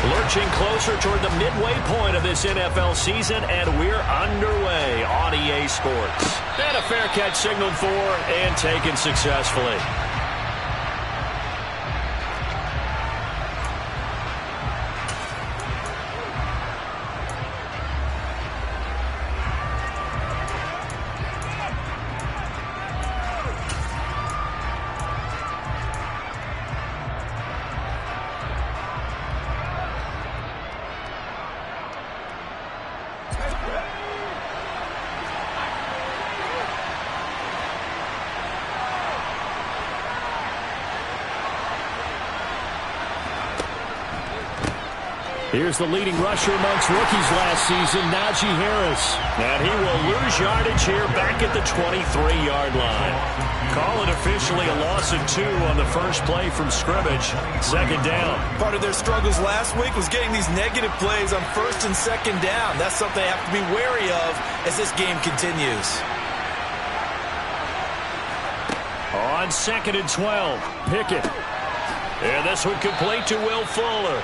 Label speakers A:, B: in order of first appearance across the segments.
A: Lurching closer toward the midway point of this NFL season, and we're underway on EA Sports. And a fair catch signaled for and taken successfully.
B: Here's the leading rusher amongst rookies last season, Najee Harris.
A: And he will lose yardage here back at the 23-yard line. Call it officially a loss of 2 on the first play from scrimmage. Second down.
C: Part of their struggles last week was getting these negative plays on first and second down. That's something they have to be wary of as this game continues.
A: On 2nd and 12, Pickett. And this one complete to Will Fuller.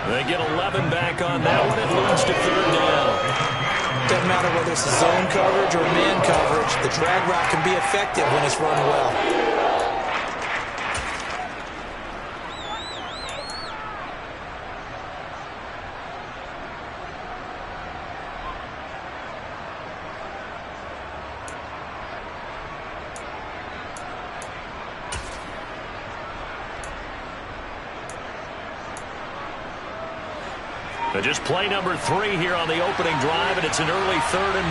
A: They get 11 back on that one. It leads to 3rd down.
C: Doesn't matter whether it's zone coverage or man coverage. The drag route can be effective when it's run well.
A: But just play number 3 here on the opening drive, and it's an early 3rd and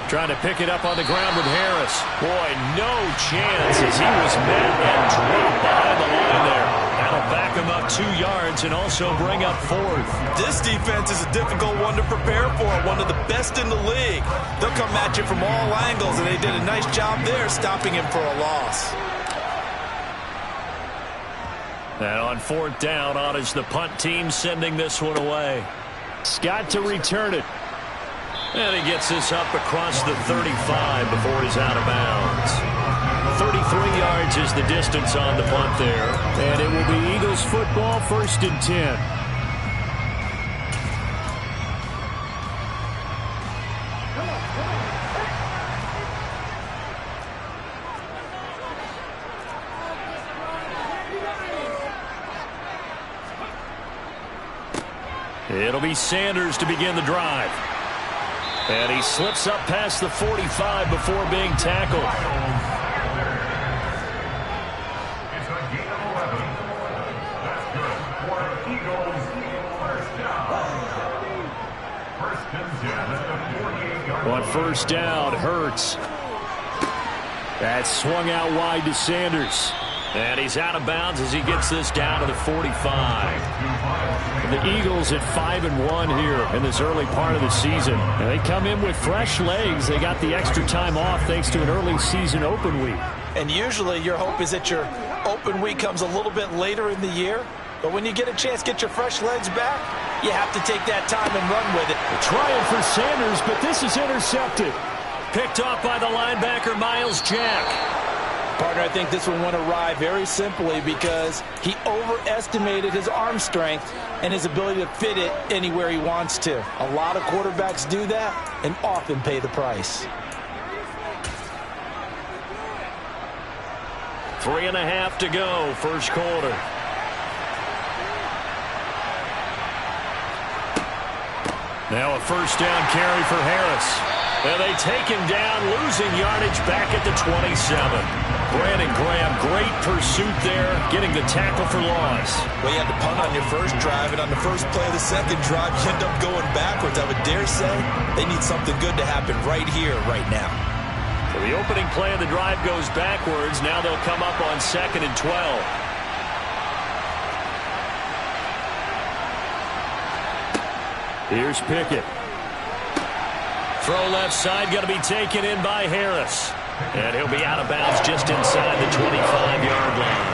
A: 1.
B: Trying to pick it up on the ground with Harris.
A: Boy, no chance as he was met and dropped behind the line there. That'll back him up 2 yards and also bring up 4th.
C: This defense is a difficult one to prepare for, one of the best in the league. They'll come at you from all angles, and they did a nice job there stopping him for a loss.
A: And on 4th down, on is the punt team sending this one away.
B: Scott to return it.
A: And he gets this up across the 35 before he's out of bounds. 33 yards is the distance on the punt there.
B: And it will be Eagles football, 1st and 10.
A: It'll be Sanders to begin the drive. And he slips up past the 45 before being tackled.
D: It's a gain of 11. That's good for Eagles. First down. 1st and 10 at the 48-yard line.
B: On 1st down, Hurts. That swung out wide to Sanders.
A: And he's out of bounds as he gets this down to the 45.
B: The Eagles at 5-1 here in this early part of the season. And they come in with fresh legs. They got the extra time off thanks to an early season open week.
C: And usually your hope is that your open week comes a little bit later in the year. But when you get a chance to get your fresh legs back, you have to take that time and run with it.
B: Trying for Sanders, but this is intercepted.
A: Picked off by the linebacker, Miles Jack.
C: Partner, I think this one went awry very simply because he overestimated his arm strength and his ability to fit it anywhere he wants to. A lot of quarterbacks do that and often pay the price.
A: 3.5 to go, first quarter. Now a 1st down carry for Harris. And they take him down, losing yardage back at the 27. Brandon Graham, great pursuit there, getting the tackle for loss.
C: Well, you had to punt on your first drive, and on the first play of the second drive, you end up going backwards. I would dare say they need something good to happen right here, right now.
A: So the opening play of the drive goes backwards. Now they'll come up on 2nd and 12.
B: Here's Pickett.
A: Throw left side, going to be taken in by Harris. And he'll be out of bounds just inside the 25-yard line.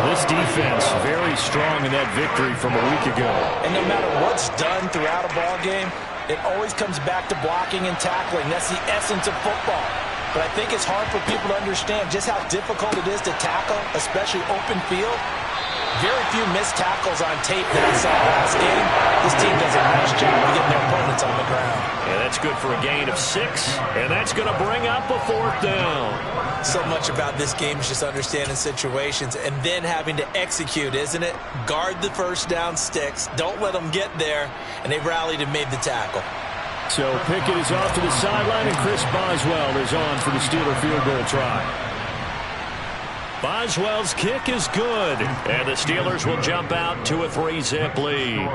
B: This defense very strong in that victory from a week ago.
C: And no matter what's done throughout a ball game, it always comes back to blocking and tackling. That's the essence of football. but I think it's hard for people to understand just how difficult it is to tackle, especially open field. Very few missed tackles on tape that I saw last game. This team does a nice job of getting their opponents on the ground.
A: And that's good for a gain of 6, and that's going to bring up a 4th down.
C: So much about this game is just understanding situations and then having to execute, isn't it? Guard the first down sticks. Don't let them get there, and they rallied and made the tackle.
B: So Pickett is off to the sideline, and Chris Boswell is on for the Steeler field goal try.
A: Boswell's kick is good, and the Steelers will jump out to a 3-zip lead.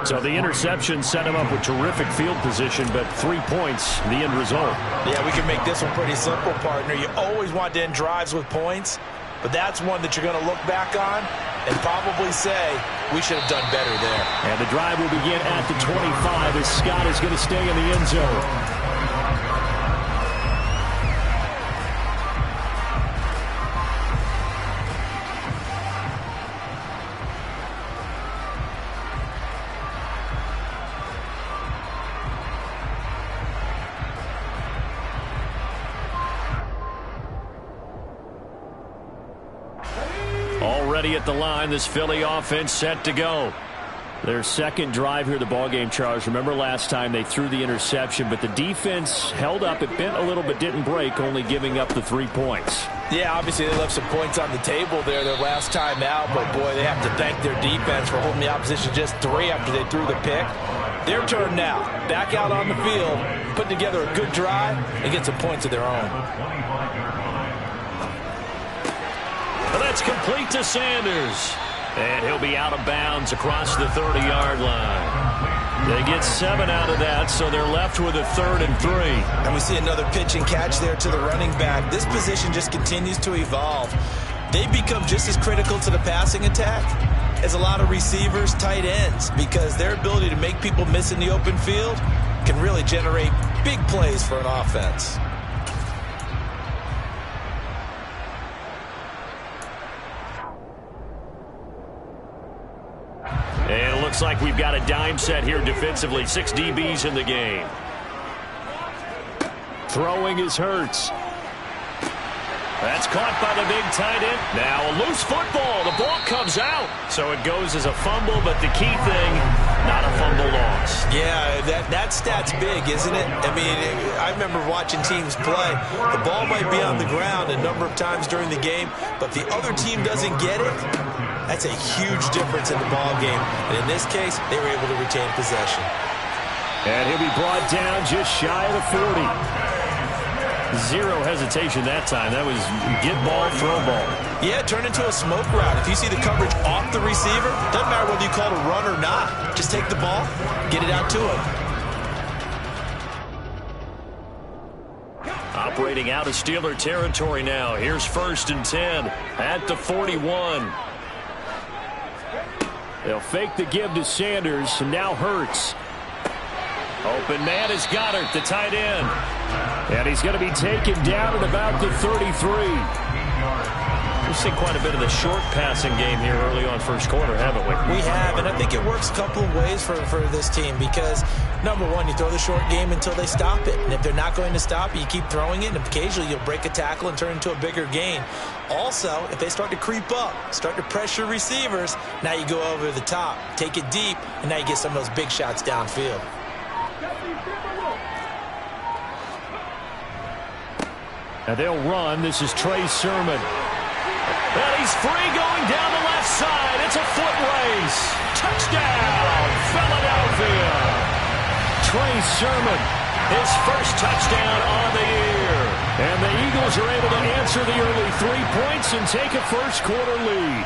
B: So the interception set him up with terrific field position, but 3 points, the end result.
C: Yeah, we can make this one pretty simple, partner. You always want to end drives with points, but that's one that you're going to look back on and probably say, we should have done better there.
B: And the drive will begin at the 25 as Scott is going to stay in the end zone.
A: Already at the line, this Philly offense set to go.
B: Their second drive here, the ballgame, Charles. Remember last time they threw the interception, but the defense held up. It bent a little but didn't break, only giving up the 3 points.
C: Yeah, obviously they left some points on the table there their last time out, but boy, they have to thank their defense for holding the opposition just 3 after they threw the pick. Their turn now. Back out on the field, put together a good drive, and get some points of their own.
A: Well, that's complete to Sanders. And he'll be out of bounds across the 30-yard line. They get 7 out of that, so they're left with a 3rd and 3.
C: And we see another pitch and catch there to the running back. This position just continues to evolve. They become just as critical to the passing attack as a lot of receivers, tight ends, because their ability to make people miss in the open field can really generate big plays for an offense.
A: And it looks like we've got a dime set here defensively. 6 DBs in the game.
B: Throwing is Hurts.
A: That's caught by the big tight end. Now a loose football. The ball comes out. So it goes as a fumble, but the key thing, not a fumble loss.
C: Yeah, that stat's big, isn't it? I mean, I remember watching teams play. The ball might be on the ground a number of times during the game, but if the other team doesn't get it, that's a huge difference in the ball game. And in this case, they were able to retain possession.
B: And he'll be brought down just shy of the 40. Zero hesitation that time. That was get ball, throw ball.
C: Yeah, turn into a smoke route. If you see the coverage off the receiver, doesn't matter whether you call it a run or not. Just take the ball, get it out to him.
A: Operating out of Steeler territory now. Here's 1st and 10 at the 41.
B: They'll fake the give to Sanders, and now Hurts.
A: Open man is Goddard, the tight end.
B: And he's going to be taken down at about the 33.
A: We've seen quite a bit of the short passing game here early on first quarter, haven't we?
C: We have, and I think it works a couple of ways for this team because, number one, you throw the short game until they stop it. And if they're not going to stop it, you keep throwing it, and occasionally you'll break a tackle and turn into a bigger gain. Also, if they start to creep up, start to pressure receivers, now you go over the top, take it deep, and now you get some of those big shots downfield.
B: And they'll run. This is Trey Sermon.
A: And he's free going down the left side. It's a foot race. Touchdown, Philadelphia.
B: Trey Sermon.
A: His first touchdown on the year.
B: And the Eagles are able to answer the early 3 points and take a first quarter lead.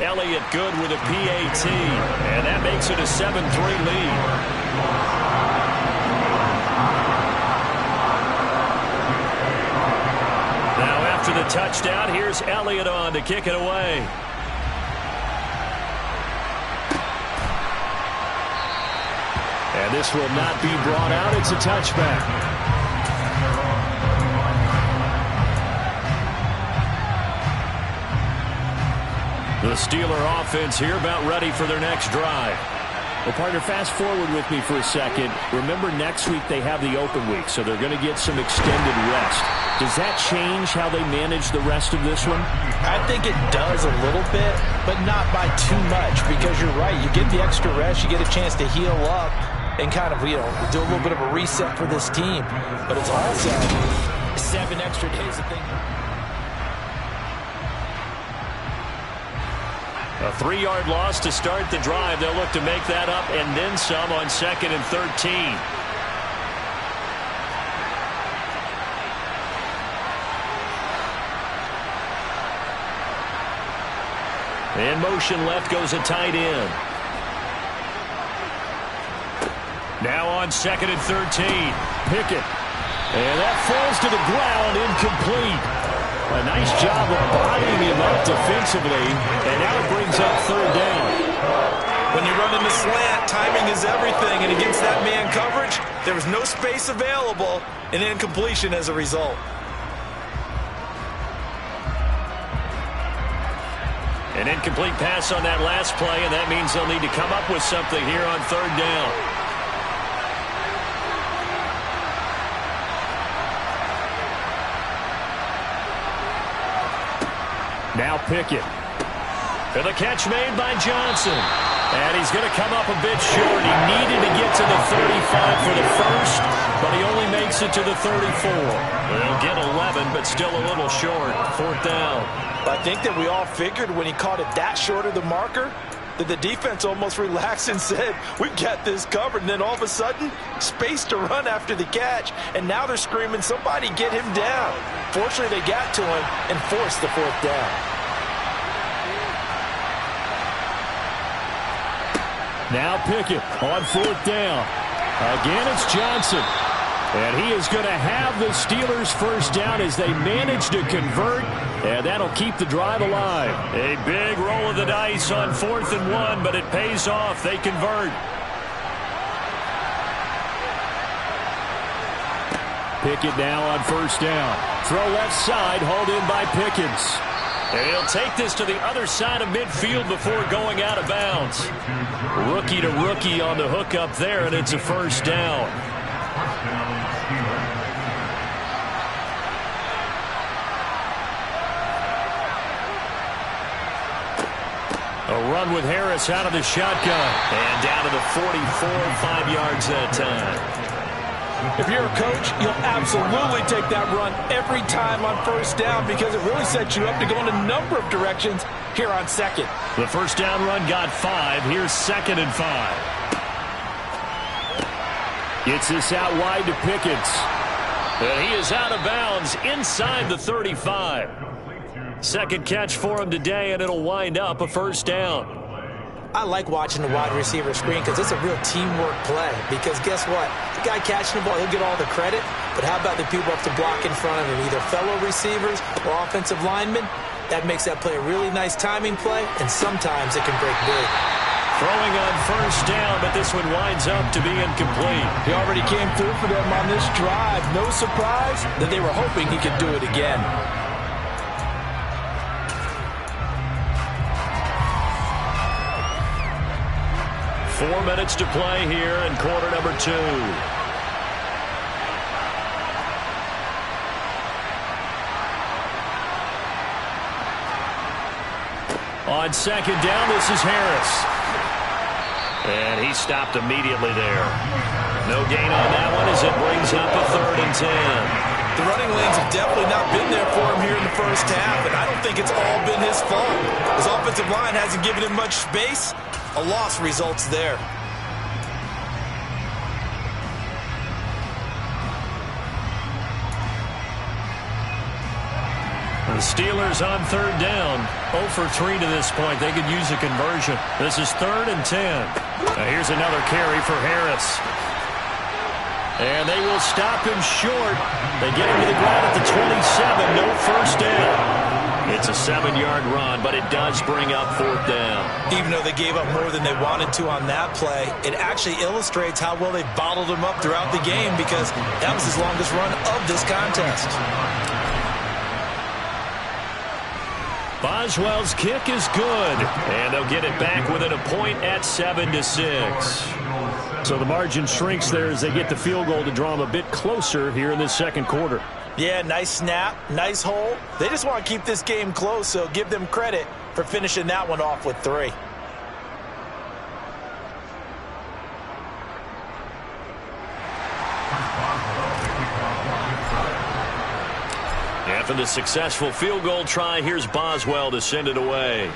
A: Elliott good with a PAT. And that makes it a 7-3 lead. After the touchdown, here's Elliott on to kick it away.
B: And this will not be brought out. It's a touchback.
A: The Steeler offense here about ready for their next drive.
B: Well, partner, fast forward with me for a second. Remember, next week they have the open week, so they're going to get some extended rest. Does that change how they manage the rest of this one?
C: I think it does a little bit, but not by too much, because you're right. You get the extra rest, you get a chance to heal up and kind of, do a little bit of a reset for this team. But it's also 7 extra days of thinking.
A: A 3-yard loss to start the drive. They'll look to make that up and then some on 2nd and 13. In motion left goes a tight end. Now on 2nd and 13. Pickett. And that falls to the ground, incomplete. A nice job of bodying him up defensively, and now it brings up 3rd down.
C: When you run in the slant, timing is everything, and against that man coverage, there was no space available, and incompletion as a result.
A: An incomplete pass on that last play, and that means they'll need to come up with something here on 3rd down. Now Pickett. And the catch made by Johnson. And he's going to come up a bit short. He needed to get to the 35 for the first, but he only makes it to the 34. They'll get 11, but still a little short. 4th down.
C: I think that we all figured when he caught it that short of the marker that the defense almost relaxed and said, we've got this covered. And then all of a sudden, space to run after the catch. And now they're screaming, somebody get him down. Fortunately, they got to him and forced the 4th down.
B: Now Pickett on 4th down. Again, it's Johnson. And he is going to have the Steelers' first down as they manage to convert. And that'll keep the drive alive.
A: A big roll of the dice on 4th and 1, but it pays off. They convert.
B: Pickett now on 1st down. Throw left side, hauled in by Pickens.
A: And he'll take this to the other side of midfield before going out of bounds. Rookie to rookie on the hookup there, and it's a 1st down. A run with Harris out of the shotgun. And down to the 44, 5 yards that time.
C: If you're a coach, you'll absolutely take that run every time on 1st down because it really sets you up to go in a number of directions here on 2nd.
A: The 1st down run got 5. Here's 2nd and 5.
B: Gets this out wide to Pickens.
A: And he is out of bounds inside the 35. 2nd catch for him today, and it'll wind up a 1st down.
C: I like watching the wide receiver screen because it's a real teamwork play. Because guess what? The guy catching the ball, he'll get all the credit. But how about the people up to block in front of him, either fellow receivers or offensive linemen? That makes that play a really nice timing play, and sometimes it can break big.
A: Throwing on 1st down, but this one winds up to be incomplete.
C: He already came through for them on this drive. No surprise that they were hoping he could do it again.
A: 4 minutes to play here in quarter number 2. On 2nd down, this is Harris. And he stopped immediately there. No gain on that one as it brings up a 3rd and 10.
C: The running lanes have definitely not been there for him here in the first half, and I don't think it's all been his fault. His offensive line hasn't given him much space. A loss results there.
A: The Steelers on 3rd down. 0 for 3 to this point. They could use a conversion. This is 3rd and 10. Now here's another carry for Harris. And they will stop him short. They get him to the ground at the 27. No 1st down. It's a 7-yard run, but it does bring up 4th down.
C: Even though they gave up more than they wanted to on that play, it actually illustrates how well they bottled him up throughout the game because that was his longest run of this contest.
A: Boswell's kick is good, and they'll get it back within a point at 7-6.
B: So the margin shrinks there as they get the field goal to draw them a bit closer here in this second quarter.
C: Yeah, nice snap, nice hole. They just want to keep this game close, so give them credit for finishing that one off with 3.
A: After the successful field goal try, here's Boswell to send it away.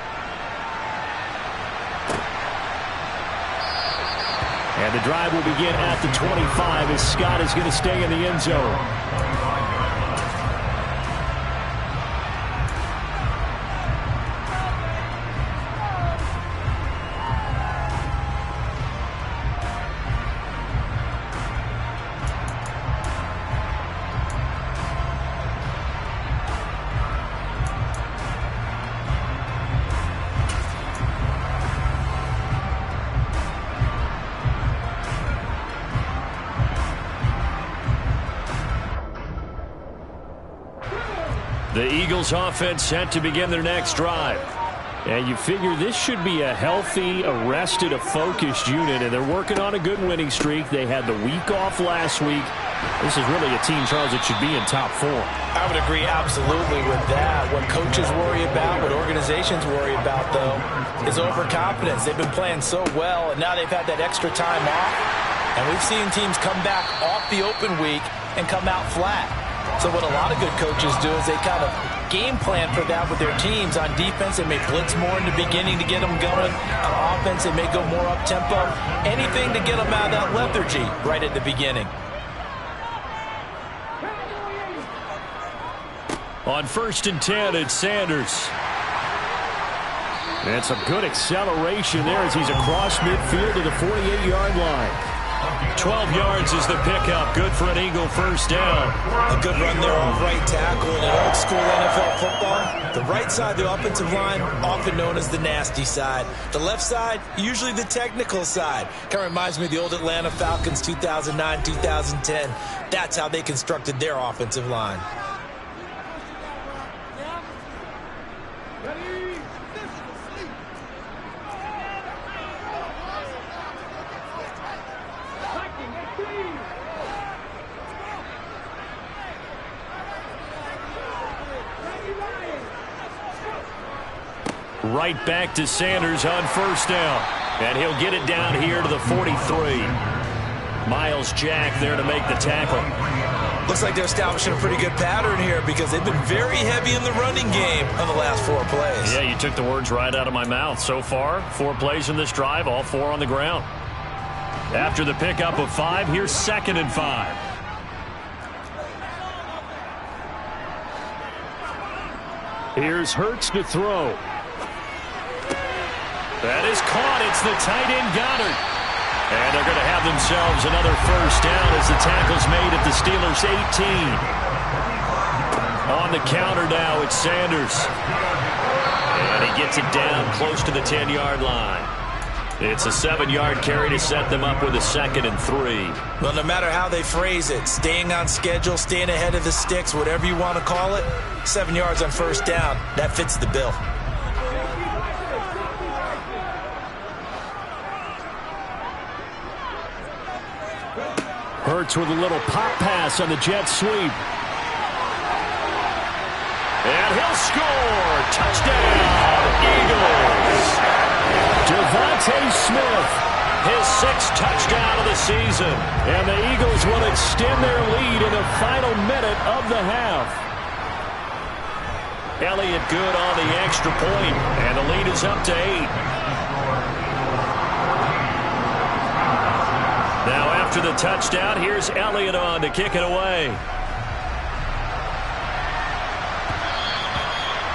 B: And the drive will begin at the 25 as Scott is going to stay in the end zone.
A: The Eagles offense set to begin their next drive.
B: And you figure this should be a healthy, a rested, a focused unit, and they're working on a good winning streak. They had the week off last week. This is really a team, Charles, that should be in top form.
C: I would agree absolutely with that. What coaches worry about, what organizations worry about, though, is overconfidence. They've been playing so well, and now they've had that extra time off. And we've seen teams come back off the open week and come out flat. So what a lot of good coaches do is they kind of game plan for that with their teams. On defense, they may blitz more in the beginning to get them going. On offense, they may go more up-tempo. Anything to get them out of that lethargy right at the beginning.
A: On 1st and 10, it's Sanders.
B: And some good acceleration there as he's across midfield to the 48-yard line.
A: 12 yards is the pickup. Good for an Eagle first down.
C: A good run there off right tackle in an old school NFL football. The right side of the offensive line, often known as the nasty side. The left side, usually the technical side. Kind of reminds me of the old Atlanta Falcons 2009, 2010. That's how they constructed their offensive line.
A: Right back to Sanders on 1st down. And he'll get it down here to the 43. Miles Jack there to make the tackle.
C: Looks like they're establishing a pretty good pattern here because they've been very heavy in the running game on the last 4 plays.
A: Yeah, you took the words right out of my mouth. So far, 4 plays in this drive, all 4 on the ground. After the pickup of 5, here's 2nd and 5.
B: Here's Hurts to throw.
A: That is caught. It's the tight end Goddard. And they're going to have themselves another first down as the tackle's made at the Steelers' 18. On the counter now, it's Sanders. And he gets it down close to the 10-yard line. It's a 7-yard carry to set them up with a 2nd and 3.
C: Well, no matter how they phrase it, staying on schedule, staying ahead of the sticks, whatever you want to call it, 7 yards on first down, that fits the bill.
B: Hurts with a little pop pass on the jet sweep.
A: And he'll score. Touchdown, Eagles.
B: Devontae Smith,
A: his 6th touchdown of the season.
B: And the Eagles will extend their lead in the final minute of the half.
A: Elliott good on the extra point, and the lead is up to 8. Now after the touchdown, here's Elliott on to kick it away.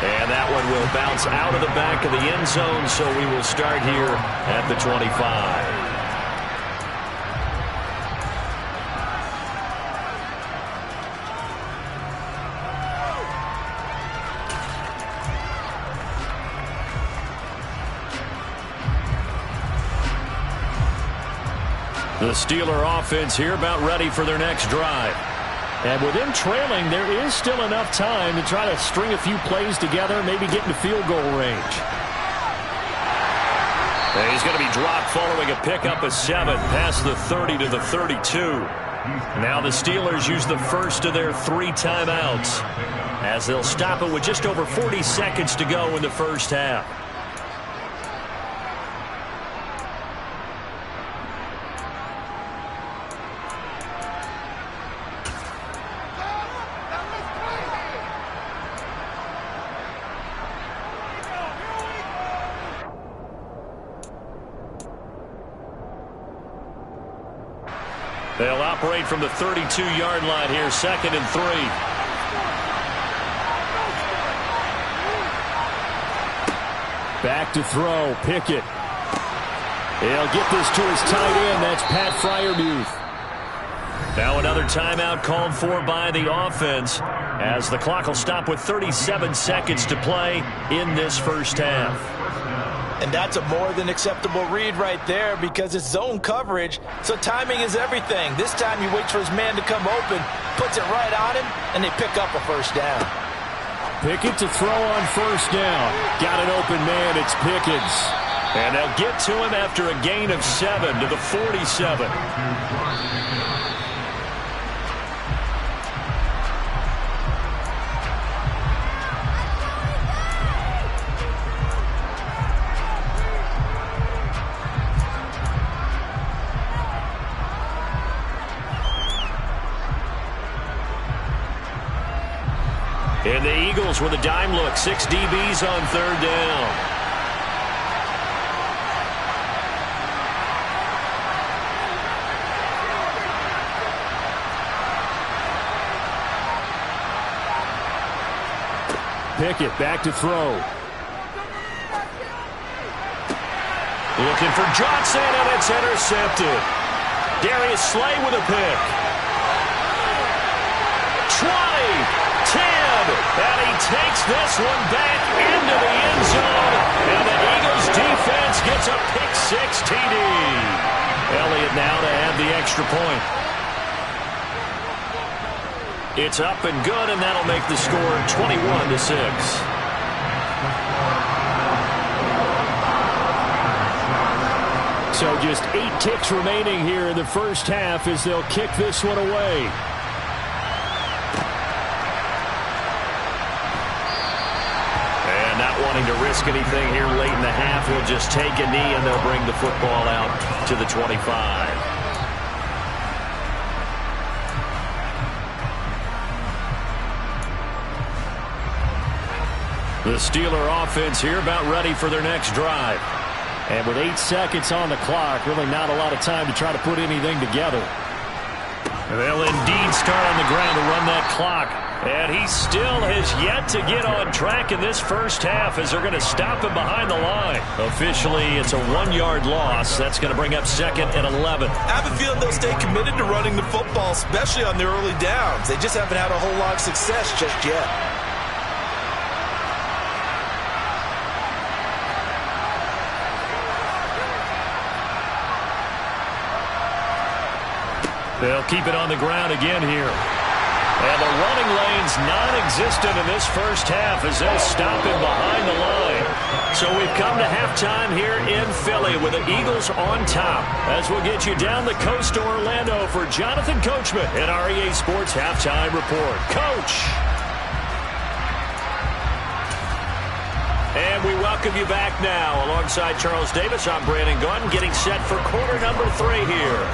A: And that one will bounce out of the back of the end zone, so we will start here at the 25. The Steeler offense here about ready for their next drive.
B: And with him trailing, there is still enough time to try to string a few plays together, maybe get into field goal range.
A: And he's going to be dropped following a pickup of 7 past the 30 to the 32. Now the Steelers use the first of their 3 timeouts as they'll stop it with just over 40 seconds to go in the first half. They'll operate from the 32-yard line here, 2nd and 3.
B: Back to throw, Pickett. He'll get this to his tight end. That's Pat Freiermuth.
A: Now another timeout called for by the offense as the clock will stop with 37 seconds to play in this first half.
C: And that's a more than acceptable read right there because it's zone coverage, so timing is everything. This time he waits for his man to come open, puts it right on him, and they pick up a first down.
B: Pickett to throw on first down. Got an open man. It's Pickens.
A: And they'll get to him after a gain of 7 to the 47. And the Eagles with a dime look. 6 DBs on 3rd down.
B: Pickett back to throw.
A: Looking for Johnson, and it's intercepted. Darius Slay with a pick. 20. 10, and he takes this one back into the end zone, and the Eagles defense gets a pick-6 TD. Elliott now to add the extra point. It's up and good, and that'll make the score 21-6.
B: So just 8 ticks remaining here in the first half as they'll kick this one away.
A: Wanting to risk anything here late in the half, he'll just take a knee and they'll bring the football out to the 25. The Steeler offense here about ready for their next drive.
B: And with 8 seconds on the clock, really not a lot of time to try to put anything together.
A: They'll indeed start on the ground to run that clock. And he still has yet to get on track in this first half as they're going to stop him behind the line. Officially, it's a 1-yard loss. That's going to bring up 2nd and 11.
C: I have a feeling they'll stay committed to running the football, especially on their early downs. They just haven't had a whole lot of success just yet.
A: They'll keep it on the ground again here. And the running lane's non-existent in this first half as they'll stop him behind the line. So we've come to halftime here in Philly with the Eagles on top. As we'll get you down the coast to Orlando for Jonathan Coachman in our EA Sports Halftime Report. Coach! And we welcome you back now. Alongside Charles Davis, I'm Brandon Gunn, getting set for quarter number 3 here.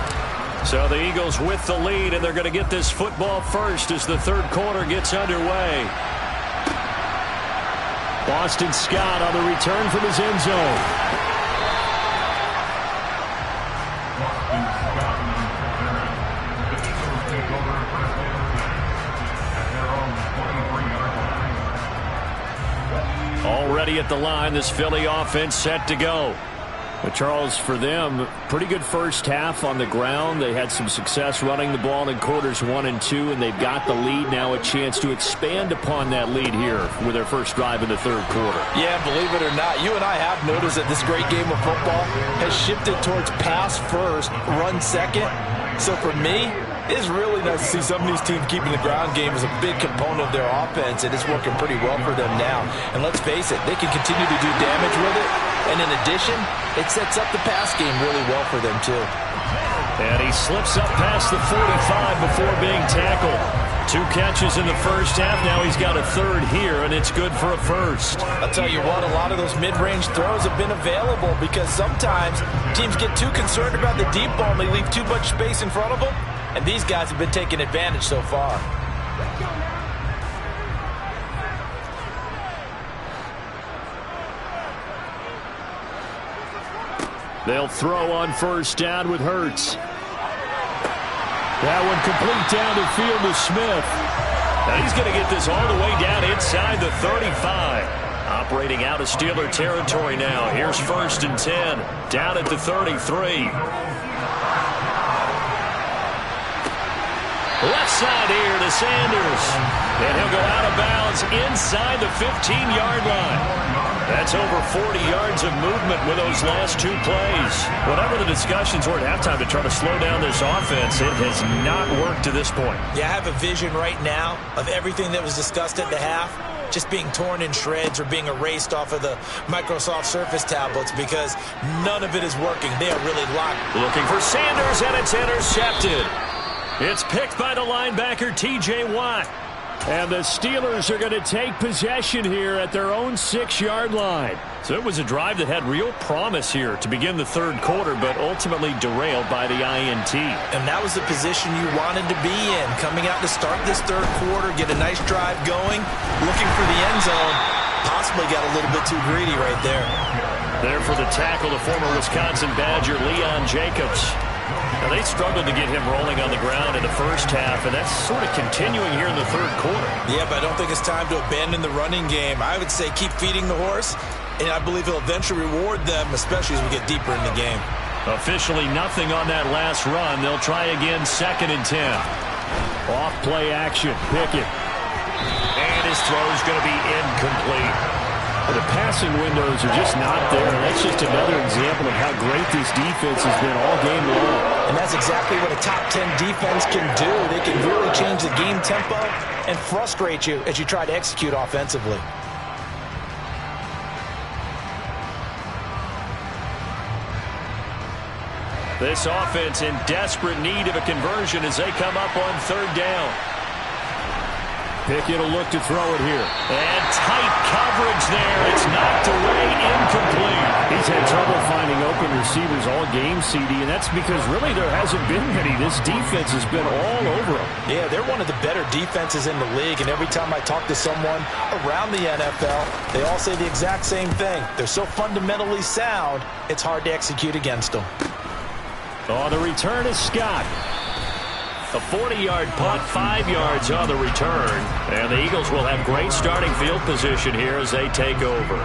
A: So the Eagles with the lead, and they're going to get this football first as the 3rd quarter gets underway.
B: Boston Scott on the return from his end zone.
A: Already at the line, this Philly offense set to go.
B: But Charles, for them, pretty good first half on the ground. They had some success running the ball in quarters 1 and 2, and they've got the lead now, a chance to expand upon that lead here with their first drive in the 3rd quarter.
C: Yeah, believe it or not, you and I have noticed that this great game of football has shifted towards pass first, run second. So for me, It's really nice to see some of these teams keeping the ground game as a big component of their offense, and it's working pretty well for them now. And let's face it, they can continue to do damage with it. And in addition, it sets up the pass game really well for them, too.
B: And he slips up past the 45 before being tackled. 2 catches in the first half. Now he's got a third here, and it's good for a first.
C: I'll tell you what, a lot of those mid-range throws have been available because sometimes teams get too concerned about the deep ball and they leave too much space in front of them. And these guys have been taking advantage so far.
B: They'll throw on first down with Hurts. That one complete down the field to Smith.
A: Now he's going to get this all the way down inside the 35. Operating out of Steeler territory now. Here's 1st and 10. Down at the 33. Left side here to Sanders. And he'll go out of bounds inside the 15-yard line. That's over 40 yards of movement with those last 2 plays. Whatever the discussions were at halftime to try to slow down this offense, it has not worked to this point.
C: Yeah, I have a vision right now of everything that was discussed at the half just being torn in shreds or being erased off of the Microsoft Surface tablets because none of it is working. They are really locked.
A: Looking for Sanders, and it's intercepted. It's picked by the linebacker, T.J. Watt.
B: And the Steelers are going to take possession here at their own 6-yard line.
A: So it was a drive that had real promise here to begin the third quarter, but ultimately derailed by the INT.
C: And that was the position you wanted to be in. Coming out to start this third quarter, get a nice drive going, looking for the end zone. Possibly got a little bit too greedy right there.
A: There for the tackle, the former Wisconsin Badger, Leon Jacobs. Now, they struggled to get him rolling on the ground in the first half, and that's sort of continuing here in the third quarter.
C: Yeah, but I don't think it's time to abandon the running game. I would say keep feeding the horse, and I believe he'll eventually reward them, especially as we get deeper in the game.
A: Officially nothing on that last run. They'll try again, 2nd and 10.
B: Off play action, Pickett.
A: And his throw's going to be incomplete.
B: The passing windows are just not there. That's just another example of how great this defense has been all game long.
C: And that's exactly what a top 10 defense can do. They can really change the game tempo and frustrate you as you try to execute offensively.
A: This offense in desperate need of a conversion as they come up on 3rd down.
B: Pickett will look to throw it here.
A: And tight coverage there. It's knocked away, incomplete.
B: He's had trouble finding open receivers all game, CD, and that's because really there hasn't been many. This defense has been all over them.
C: Yeah, they're one of the better defenses in the league, and every time I talk to someone around the NFL, they all say the exact same thing. They're so fundamentally sound, it's hard to execute against them.
B: On the return is Scott.
A: A 40-yard punt, 5 yards on the return. And the Eagles will have great starting field position here as they take over.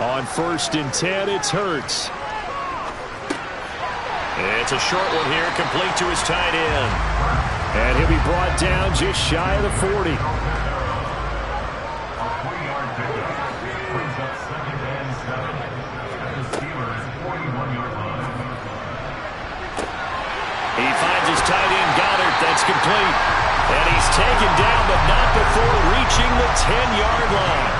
B: On 1st and 10, it's Hurts.
A: It's a short one here, complete to his tight end.
B: And he'll be brought down just shy of the 40.
D: A 3-yard pickup brings up 2nd and 7 at the Steelers' 41-yard line.
A: He finds his tight end, Goddard. That's complete. And he's taken down, but not before reaching the 10-yard line.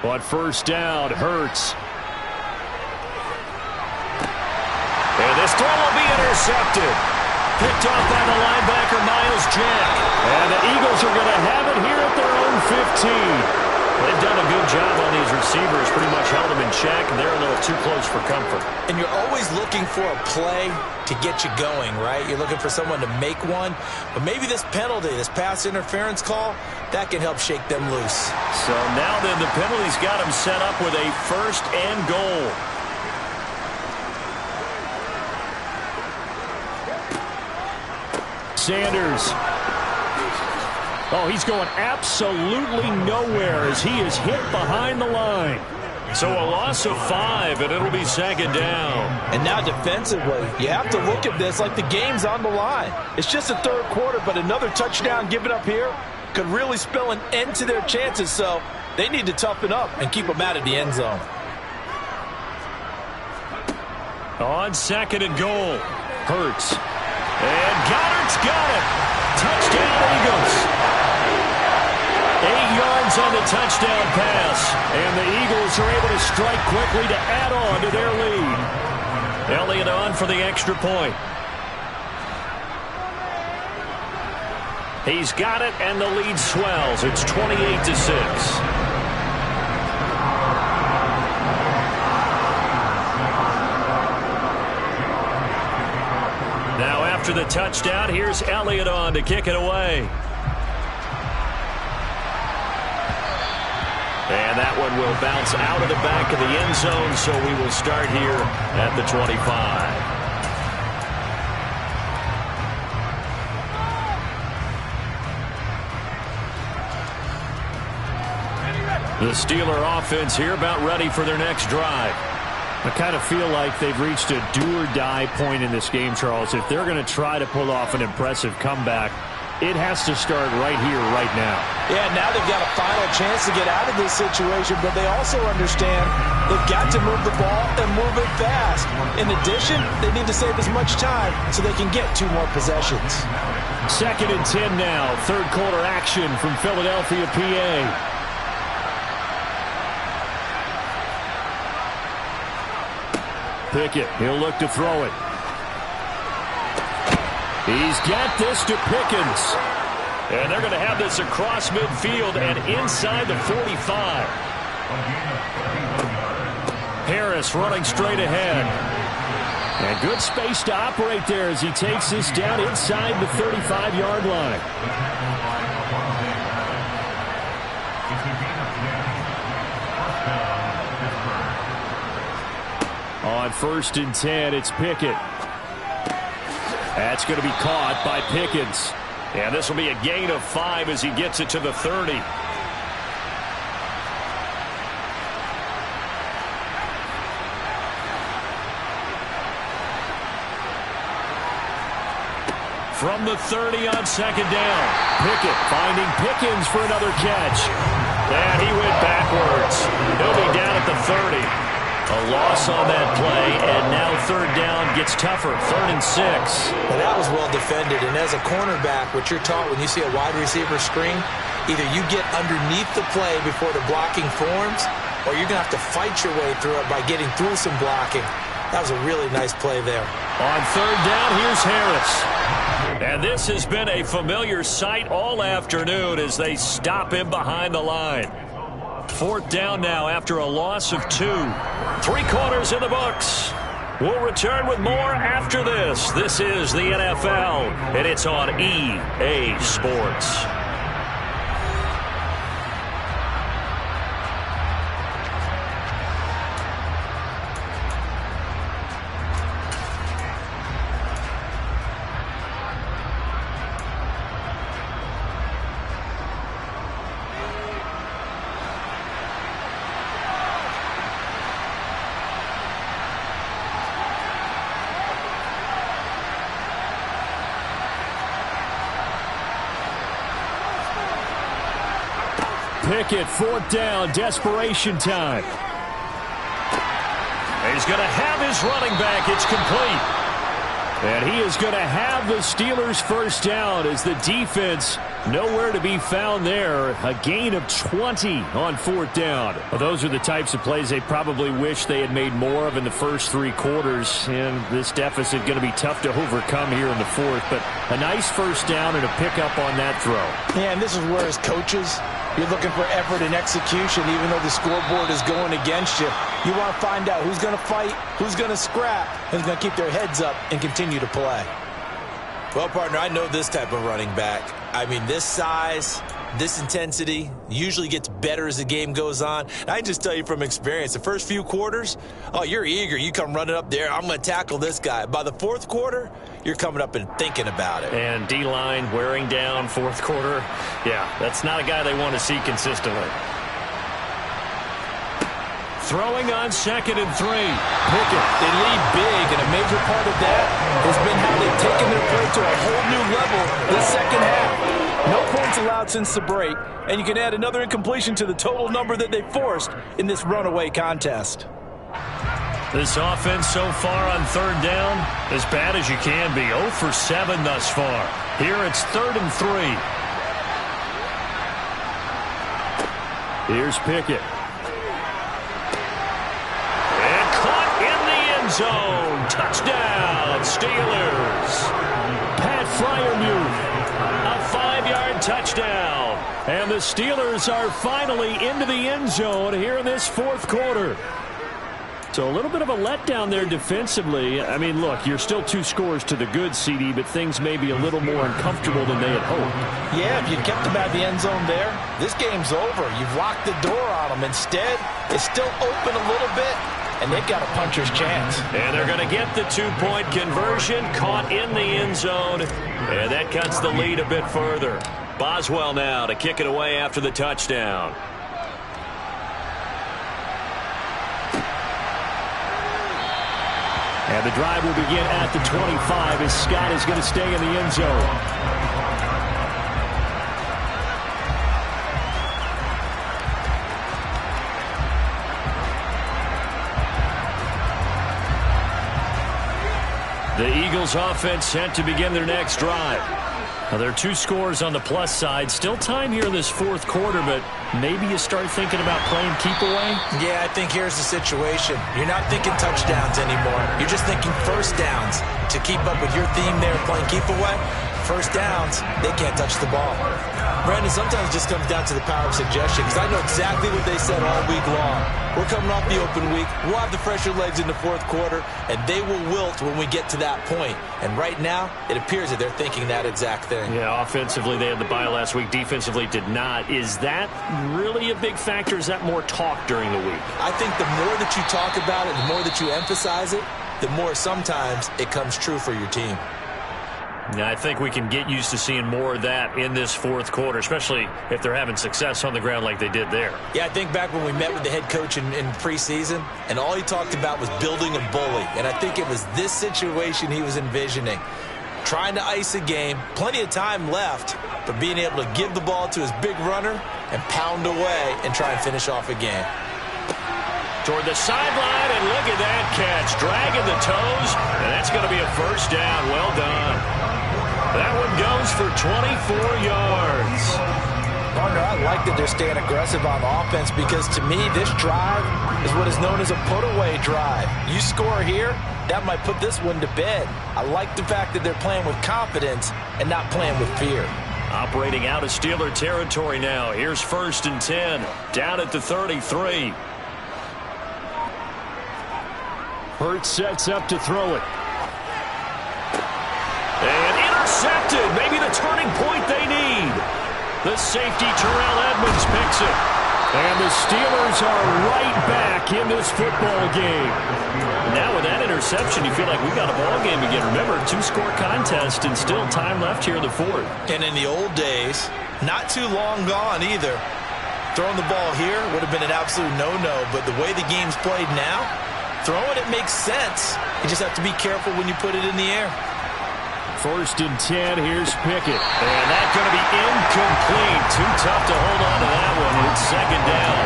B: On 1st down, Hurts.
A: And this throw will be intercepted. Picked off by the linebacker, Miles Jack.
B: And the Eagles are going to have it here at their own 15.
A: They've done a good job on these receivers, pretty much held them in check, and they're a little too close for comfort.
C: And you're always looking for a play to get you going, right? You're looking for someone to make one. But maybe this penalty, this pass interference call, that can help shake them loose.
A: So now then the penalty's got them set up with a 1st and goal.
B: Sanders. Oh, he's going absolutely nowhere as he is hit behind the line.
A: So a loss of 5, and it'll be 2nd down.
C: And now defensively, you have to look at this like the game's on the line. It's just the 3rd quarter, but another touchdown given up here could really spell an end to their chances. So they need to toughen up and keep them out of the end zone.
A: On 2nd and goal.
B: Hurts.
A: And Goddard's got it. Touchdown, Eagles. 8 yards on the touchdown pass.
B: And the Eagles are able to strike quickly to add on to their lead.
A: Elliott on for the extra point. He's got it, and the lead swells. It's 28-6. Now after the touchdown, here's Elliott on to kick it away. And that one will bounce out of the back of the end zone, so we will start here at the 25. The Steeler offense here about ready for their next drive.
B: I kind of feel like they've reached a do-or-die point in this game, Charles. If they're going to try to pull off an impressive comeback, it has to start right here, right now.
C: Yeah, now they've got a final chance to get out of this situation, but they also understand they've got to move the ball and move it fast. In addition, they need to save as much time so they can get 2 more possessions.
B: 2nd and 10 now. 3rd quarter action from Philadelphia, PA. Pickett, he'll look to throw it. He's got this to Pickens.
A: And they're going to have this across midfield and inside the 45. Harris running straight ahead.
B: And good space to operate there as he takes this down inside the 35-yard line. On 1st and 10, it's Pickett. That's going to be caught by Pickens.
A: And this will be a gain of 5 as he gets it to the 30. From the 30 on 2nd down.
B: Pickett finding Pickens for another catch.
A: And he went backwards. He'll be down at the 30. A loss on that play, and now 3rd down gets tougher. 3rd and 6.
C: Well, that was well defended, and as a cornerback, what you're taught when you see a wide receiver screen, either you get underneath the play before the blocking forms, or you're going to have to fight your way through it by getting through some blocking. That was a really nice play there.
A: On 3rd down, here's Harris. And this has been a familiar sight all afternoon as they stop him behind the line. 4th down now after a loss of 2. 3 quarters in the books. We'll return with more after this. This is the NFL, and it's on EA Sports.
B: Pickett, 4th down, desperation time.
A: He's going to have his running back. It's complete.
B: And he is going to have the Steelers' 1st down as the defense nowhere to be found there. A gain of 20 on 4th down. Well, those are the types of plays they probably wish they had made more of in the first 3 quarters. And this deficit going to be tough to overcome here in the 4th. But a nice 1st down and a pickup on that throw.
C: Yeah, and this is where as coaches, you're looking for effort and execution, even though the scoreboard is going against you. You want to find out who's going to fight, who's going to scrap, and who's going to keep their heads up and continue to play. Well, partner, I know this type of running back. I mean, this size, this intensity usually gets better as the game goes on. And I just tell you from experience, the first few quarters, oh, you're eager. You come running up there, I'm going to tackle this guy. By the fourth quarter, you're coming up and thinking about it.
B: And D-line wearing down fourth quarter. Yeah, that's not a guy they want to see consistently. Throwing on 2nd and 3. Pickett.
C: They lead big, and a major part of that has been how they've taken their play to a whole new level this second half. No points allowed since the break, and you can add another incompletion to the total number that they forced in this runaway contest.
A: This offense so far on 3rd down, as bad as you can be. 0 for 7 thus far. Here it's 3rd and 3.
B: Here's Pickett.
A: Zone. Touchdown, Steelers.
B: Pat Freiermuth. A 5-yard touchdown. And the Steelers are finally into the end zone here in this fourth quarter. So a little bit of a letdown there defensively. I mean, look, you're still 2 scores to the good, CD, but things may be a little more uncomfortable than they had hoped.
C: Yeah, if you kept them out of the end zone there, this game's over. You've locked the door on them. Instead, it's still open a little bit. And they've got a puncher's chance.
A: And they're going to get the 2-point conversion, caught in the end zone. And that cuts the lead a bit further. Boswell now to kick it away after the touchdown.
B: And the drive will begin at the 25 as Scott is going to stay in the end zone.
A: The Eagles offense set to begin their next drive. Now, there are 2 scores on the plus side. Still time here in this fourth quarter, but maybe you start thinking about playing keep away?
C: Yeah, I think here's the situation. You're not thinking touchdowns anymore. You're just thinking first downs. To keep up with your theme there, playing keep away, first downs, they can't touch the ball. Brandon, sometimes it just comes down to the power of suggestion, because I know exactly what they said all week long. We're coming off the open week. We'll have the fresher legs in the fourth quarter, and they will wilt when we get to that point. And right now, it appears that they're thinking that exact thing.
A: Yeah, offensively, they had the bye last week. Defensively, did not. Is that really a big factor? Is that more talk during the week?
C: I think the more that you talk about it, the more that you emphasize it, the more sometimes it comes true for your team.
A: Yeah, I think we can get used to seeing more of that in this fourth quarter, especially if they're having success on the ground like they did there.
C: Yeah, I think back when we met with the head coach in preseason, and all he talked about was building a bully. And I think it was this situation he was envisioning. Trying to ice a game, plenty of time left, but being able to give the ball to his big runner and pound away and try and finish off a game.
A: Toward the sideline, and look at that catch. Dragging the toes, and that's going to be a first down. Well done. That one goes for 24 yards.
C: Partner, I like that they're staying aggressive on offense because, to me, this drive is what is known as a put-away drive. You score here, that might put this one to bed. I like the fact that they're playing with confidence and not playing with fear.
A: Operating out of Steeler territory now. Here's 1st and 10, down at the 33.
B: Hurts sets up to throw it.
A: And intercepted. Maybe the turning point they need. The safety, Terrell Edmonds, picks it.
B: And the Steelers are right back in this football game.
A: Now with that interception, you feel like we got a ball game again. Remember, 2-score contest and still time left here in the fourth.
C: And in the old days, not too long gone either. Throwing the ball here would have been an absolute no-no, but the way the game's played now, throwing it makes sense. You just have to be careful when you put it in the air.
B: 1st and 10, here's Pickett.
A: And that's going to be incomplete. Too tough to hold on to that one. It's 2nd down.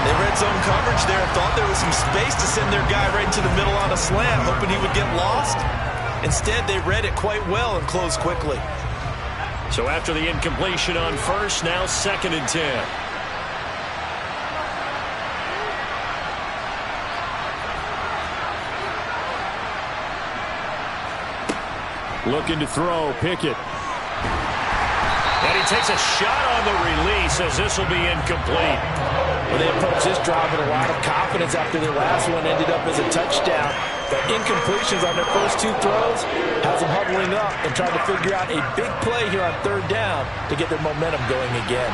C: They read zone coverage there, thought there was some space to send their guy right into the middle on a slant, hoping he would get lost. Instead, they read it quite well and closed quickly.
A: So after the incompletion on 1st, now 2nd and 10.
B: Looking to throw, Pickett.
A: And he takes a shot on the release as this will be incomplete.
C: Well, they approached this drive with a lot of confidence after their last one ended up as a touchdown. But incompletions on their first two throws has them huddling up and trying to figure out a big play here on third down to get their momentum going again.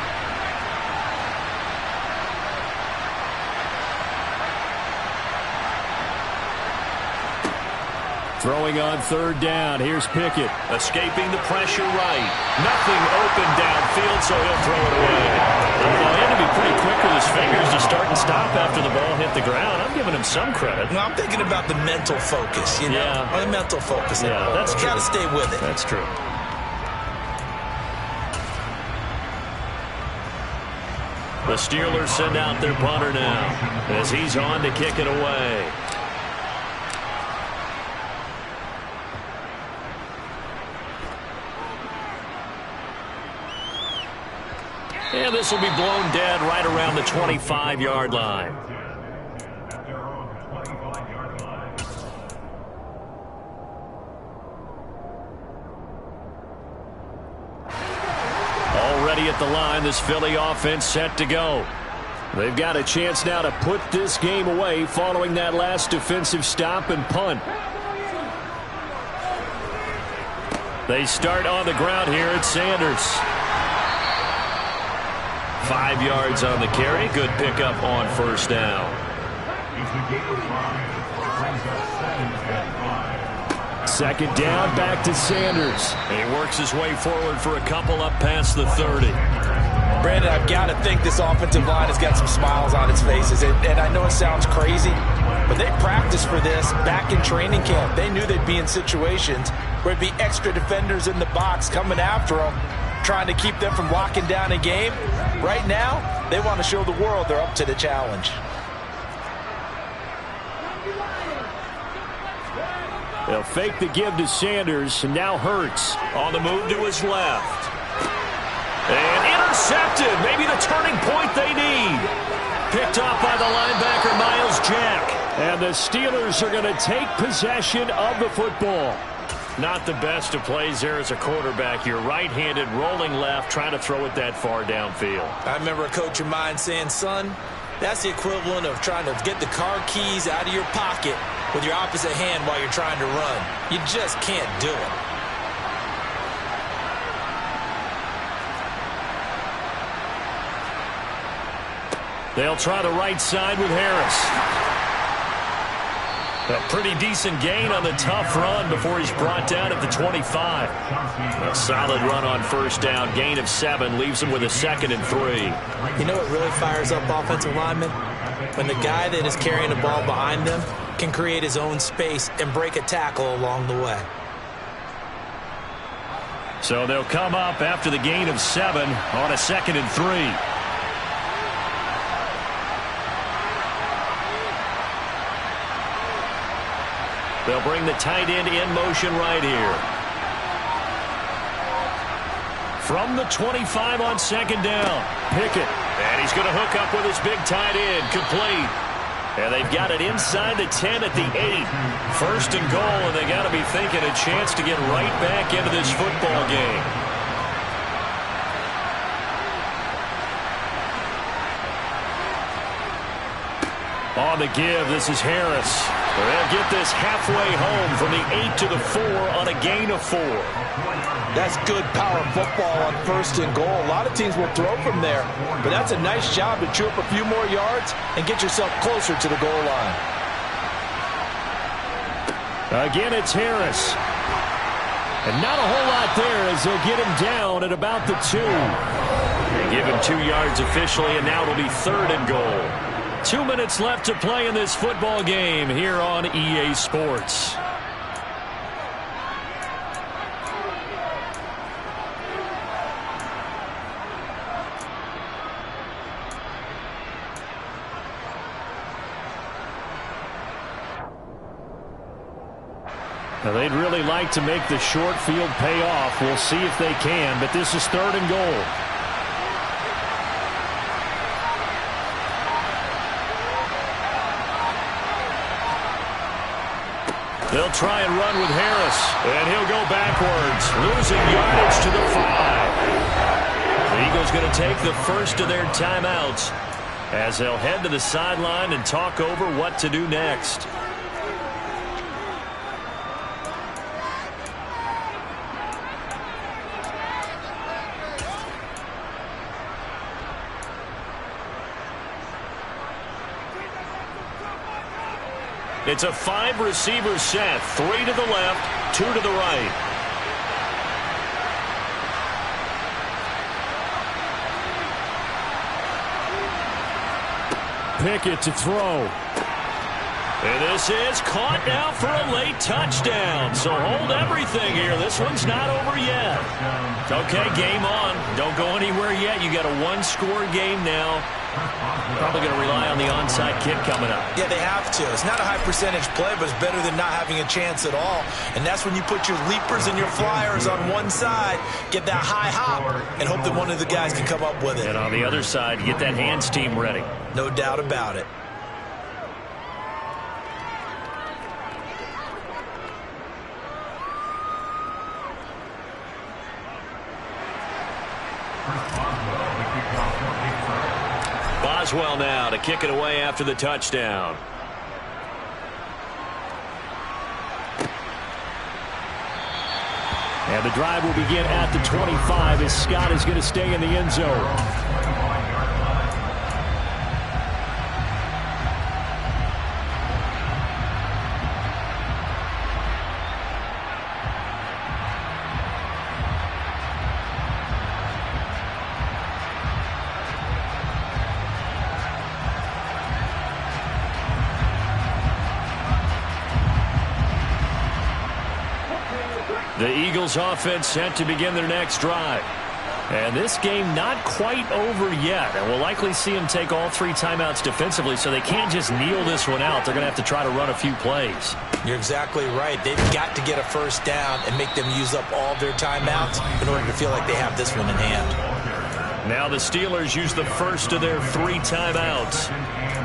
B: Throwing on third down. Here's Pickett.
A: Escaping the pressure right. Nothing open downfield, so he'll throw it away. He had to be pretty quick with his fingers to start and stop after the ball hit the ground. I'm giving him some credit.
C: Well, I'm thinking about the mental focus, you know?
A: Yeah.
C: Or the mental focus.
A: Yeah, that's true.
C: You got to stay with it.
A: That's true. The Steelers send out their punter now as he's on to kick it away. And this will be blown dead right around the 25-yard line. Already at the line, this Philly offense set to go. They've got a chance now to put this game away following that last defensive stop and punt. They start on the ground here at Sanders. 5 yards on the carry. Good pickup on first down.
B: Second down, back to Sanders.
A: He works his way forward for a couple up past the 30.
C: Brandon, I've got to think this offensive line has got some smiles on its faces. And I know it sounds crazy, but they practiced for this back in training camp. They knew they'd be in situations where it'd be extra defenders in the box coming after them, trying to keep them from locking down a game. Right now, they want to show the world they're up to the challenge.
B: They'll fake the give to Sanders, and now Hurts.
A: On the move to his left. And intercepted. Maybe the turning point they need. Picked off by the linebacker, Miles Jack.
B: And the Steelers are going to take possession of the football.
A: Not the best of plays there as a quarterback. You're right-handed, rolling left, trying to throw it that far downfield.
C: I remember a coach of mine saying, son, that's the equivalent of trying to get the car keys out of your pocket with your opposite hand while you're trying to run. You just can't do it.
A: They'll try the right side with Harris. A pretty decent gain on the tough run before he's brought down at the 25. A solid run on first down. Gain of 7 leaves him with a 2nd and 3.
C: You know what really fires up offensive linemen? When the guy that is carrying the ball behind them can create his own space and break a tackle along the way.
A: So they'll come up after the gain of 7 on a 2nd and 3. They'll bring the tight end in motion right here. From the 25 on 2nd down, Pickett. And he's going to hook up with his big tight end, complete. And they've got it inside the 10 at the 8. 1st and goal, and they got to be thinking a chance to get right back into this football game. On the give, this is Harris. They'll get this halfway home from the 8 to the 4 on a gain of 4.
C: That's good power football on 1st and goal. A lot of teams will throw from there, but that's a nice job to chew up a few more yards and get yourself closer to the goal line.
B: Again, it's Harris. And not a whole lot there as they'll get him down at about the 2.
A: They give him 2 yards officially, and now it'll be 3rd and goal. 2 minutes left to play in this football game here on EA Sports.
B: Now they'd really like to make the short field pay off. We'll see if they can, but this is 3rd and goal.
A: They'll try and run with Harris, and he'll go backwards, losing yardage to the 5. take the first of their timeouts as they'll head to the sideline and talk over what to do next. It's a 5-receiver set, 3 to the left, 2 to the right.
B: Pickett to throw.
A: And this is caught now for a late touchdown. So hold everything here. This one's not over yet. Okay, game on. Don't go anywhere yet. You got a one-score game now. Probably going to rely on the onside kick coming up.
C: Yeah, they have to. It's not a high percentage play, but it's better than not having a chance at all. And that's when you put your leapers and your flyers on one side, get that high hop, and hope that one of the guys can come up with it.
A: And on the other side, get that hands team ready.
C: No doubt about it.
A: Boswell now to kick it away after the touchdown.
B: And the drive will begin at the 25 as Scott is going to stay in the end zone.
A: The Eagles offense set to begin their next drive. And this game not quite over yet. And we'll likely see them take all 3 timeouts defensively, so they can't just kneel this one out. They're going to have to try to run a few plays.
C: You're exactly right. They've got to get a first down and make them use up all their timeouts in order to feel like they have this one in hand.
A: Now the Steelers use the first of their 3 timeouts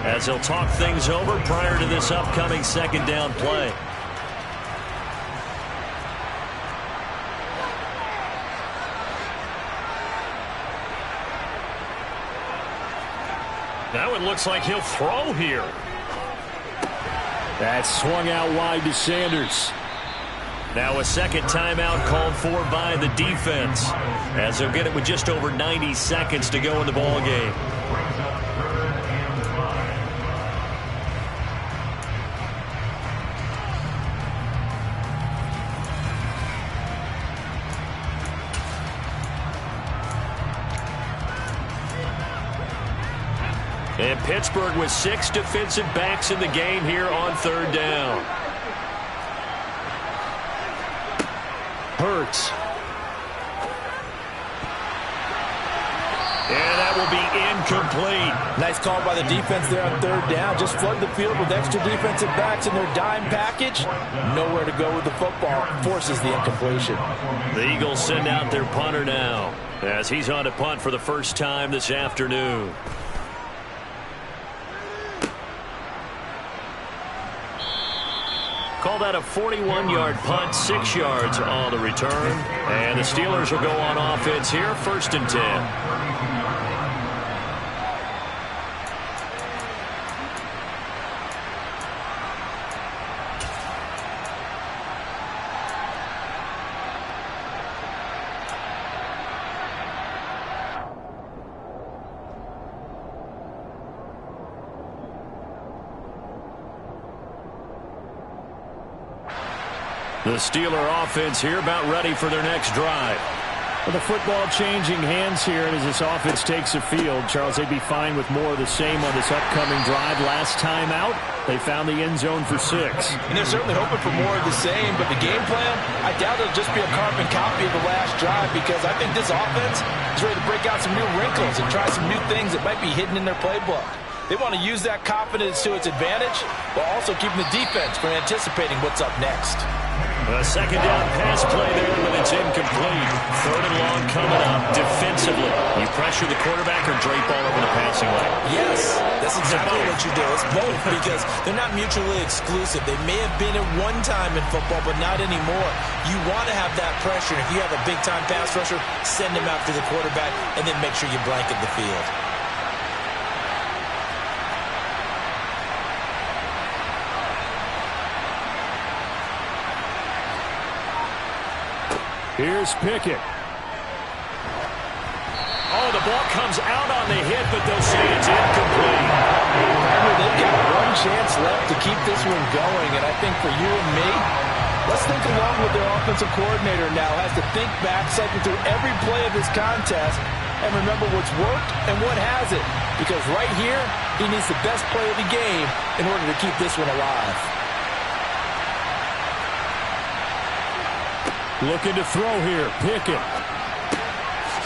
A: as they'll talk things over prior to this upcoming second down play. Now it looks like he'll throw here.
B: That's swung out wide to Sanders.
A: Now a second timeout called for by the defense as they'll get it with just over 90 seconds to go in the ball game. And Pittsburgh with 6 defensive backs in the game here on third down.
B: Hurts.
A: And that will be incomplete.
C: Nice call by the defense there on third down. Just flood the field with extra defensive backs in their dime package. Nowhere to go with the football. Forces the incompletion.
A: The Eagles send out their punter now as he's on to punt for the first time this afternoon. Call that a 41-yard punt, 6 yards on the return. And the Steelers will go on offense here, 1st and 10. The Steeler offense here about ready for their next drive.
B: Well, the football changing hands here, and as this offense takes the field, Charles, they'd be fine with more of the same on this upcoming drive. Last time out, they found the end zone for 6.
C: And they're certainly hoping for more of the same, but the game plan, I doubt it'll just be a carbon copy of the last drive because I think this offense is ready to break out some new wrinkles and try some new things that might be hidden in their playbook. They want to use that confidence to its advantage, while also keeping the defense from anticipating what's up next.
A: A second down pass play there, but it's incomplete. 3rd and long coming up defensively. You pressure the quarterback or drape all over the passing lane?
C: Yes, that's exactly what you do. It's both because they're not mutually exclusive. They may have been at one time in football, but not anymore. You want to have that pressure. If you have a big-time pass rusher, send him after the quarterback, and then make sure you blanket the field.
B: Here's Pickett.
A: Oh, the ball comes out on the hit, but they'll say it's incomplete.
C: They've got one chance left to keep this one going, and I think for you and me, let's think along with their offensive coordinator now. Has to think back, cycle through every play of this contest, and remember what's worked and what hasn't. Because right here, he needs the best play of the game in order to keep this one alive.
B: Looking to throw here, Pickett.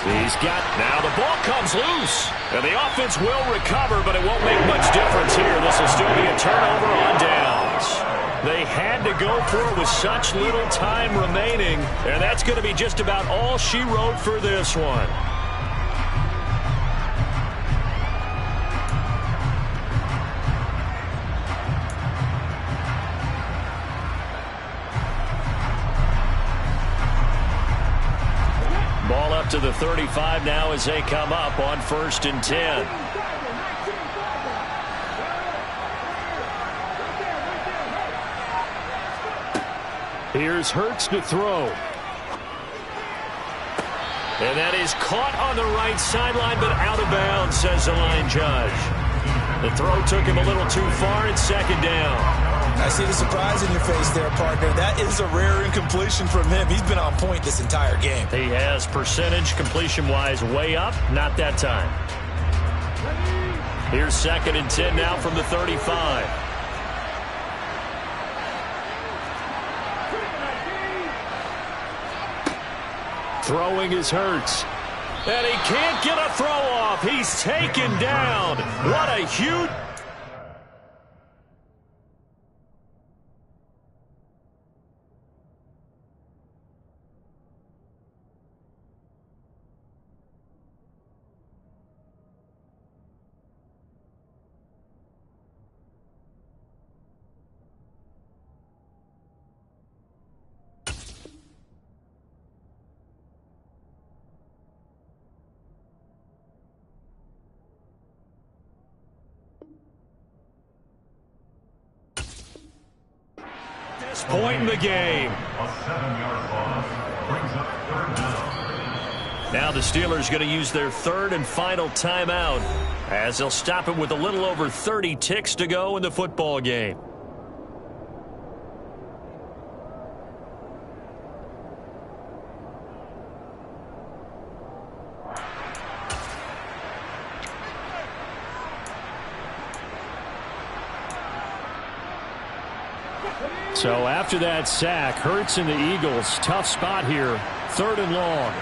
A: He's got, now the ball comes loose. And the offense will recover, but it won't make much difference here. This will still be a turnover on downs. They had to go for it with such little time remaining, and that's going to be just about all she wrote for this one. Ball up to the 35 now as they come up on 1st and 10.
B: Here's Hurts to throw.
A: And that is caught on the right sideline, but out of bounds, says the line judge. The throw took him a little too far. It's 2nd down.
C: I see the surprise in your face there, partner. That is a rare incompletion from him. He's been on point this entire game.
A: He has percentage completion-wise way up. Not that time. Here's 2nd and 10 now from the 35.
B: Throwing is Hurts.
A: And he can't get a throw off. He's taken down. What a huge... point in the game.
D: A 7-yard loss brings up 3rd down.
A: Now the Steelers going to use their 3rd and final timeout as they'll stop it with a little over 30 ticks to go in the football game.
B: So after that sack, Hurts and the Eagles, tough spot here, 3rd and long.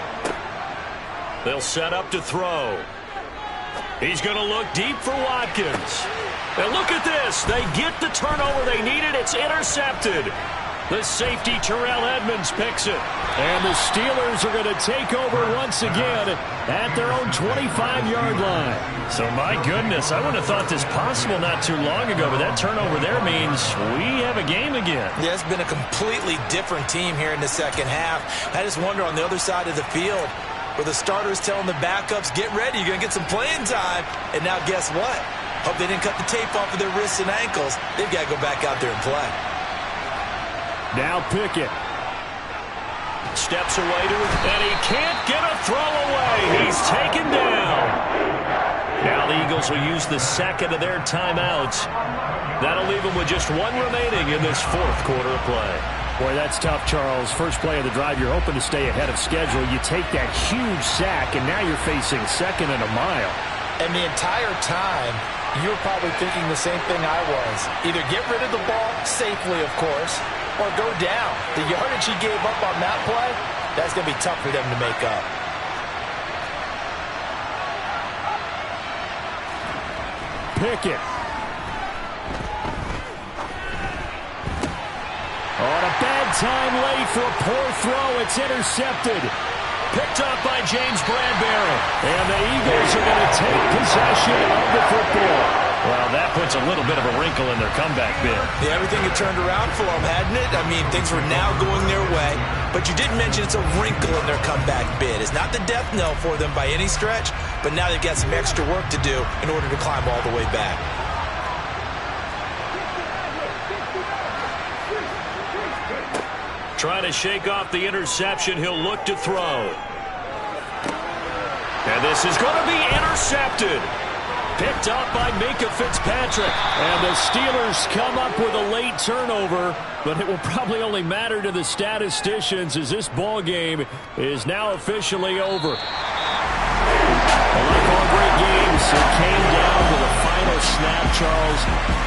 A: They'll set up to throw. He's going to look deep for Watkins. And look at this. They get the turnover they needed. It's intercepted. The safety, Terrell Edmonds, picks it.
B: And the Steelers are going to take over once again at their own 25-yard line.
A: So, my goodness, I wouldn't have thought this possible not too long ago, but that turnover there means we have a game again.
C: Yeah, it's been a completely different team here in the 2nd half. I just wonder on the other side of the field where the starters telling the backups, get ready, you're going to get some playing time. And now guess what? Hope they didn't cut the tape off of their wrists and ankles. They've got to go back out there and play.
B: Now Pickett.
A: Steps away to it, and he can't get a throw away. He's taken down. Now the Eagles will use the 2nd of their timeouts. That'll leave them with just 1 remaining in this 4th quarter of play.
B: Boy, that's tough, Charles. First play of the drive, you're hoping to stay ahead of schedule. You take that huge sack, and now you're facing 2nd and a mile.
C: And the entire time, you're probably thinking the same thing I was. Either get rid of the ball, safely, of course, or go down. The yardage he gave up on that play, that's going to be tough for them to make up.
B: Pickett. On a bad time late for a poor throw. It's intercepted.
A: Picked up by James Bradbury. And the Eagles are going to take possession of the football. Well, that puts a little bit of a wrinkle in their comeback bid.
C: Yeah, everything had turned around for them, hadn't it? I mean, things were now going their way. But you didn't mention it's a wrinkle in their comeback bid. It's not the death knell for them by any stretch, but now they've got some extra work to do in order to climb all the way back.
A: Trying to shake off the interception. He'll look to throw. And this is going to be intercepted. Picked up by Minkah Fitzpatrick. And the Steelers come up with a late turnover, but it will probably only matter to the statisticians as this ball game is now officially over. Well, like all great games, it came down to the final snap, Charles.